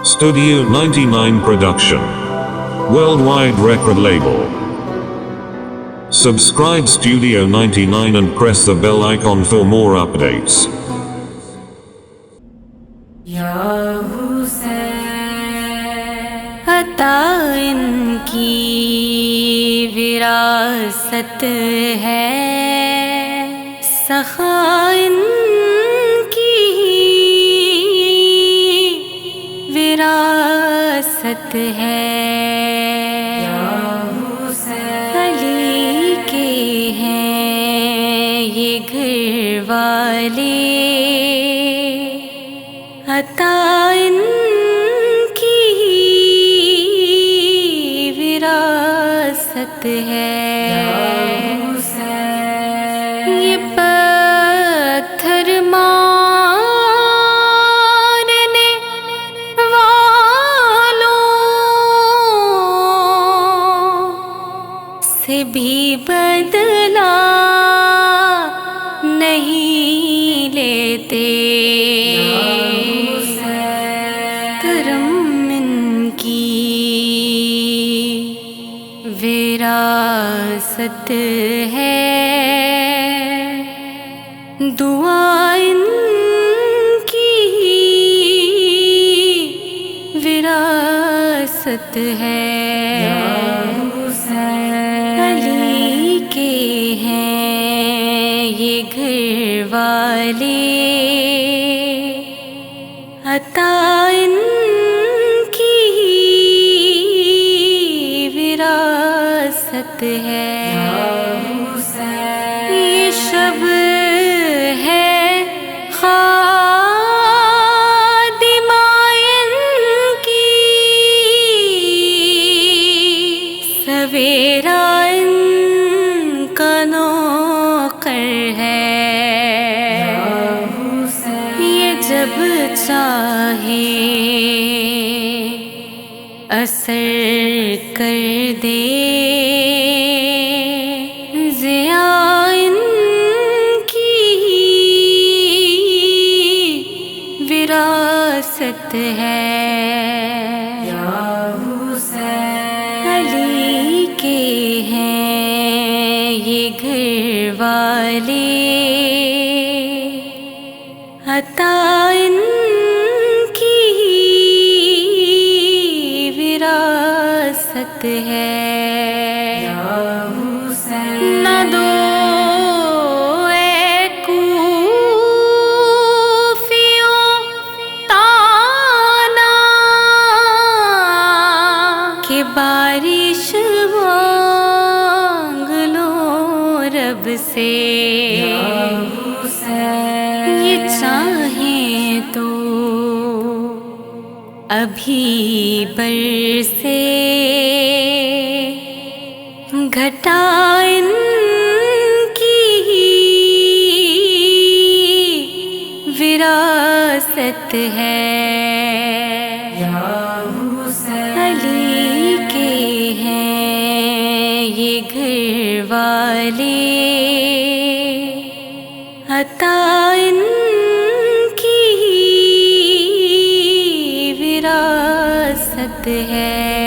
Studio 99 Production. Worldwide record label. Subscribe Studio 99 and press the bell icon for more updates. عطا इनकी विरासत है, सखा इनकी विरासत है। अली के हैं ये घर वाले, अता इनकी विरासत है। ये पत्थर मारने वालों से भी बदला नहीं लेते, करम इनकी विरासत है। दुआ इनकी विरासत है। अली के हैं ये घर वाले, अता इनकी विरासत है। ये शब है खादिमा इनकी, सवेरा इनका नौकर है। ये जब चाहे असर कर दे, ज़िया इनकी विरासत है। अली के हैं ये घर वाले, अता इनकी विरासत है। न दो ए कूफियों ताना कि बारिश मांग लो रब से। ये चाहें तो अभी बरसे, घटा इनकी विरासत है। अली के हैं ये घर वाले, अता इनकी विरासत है।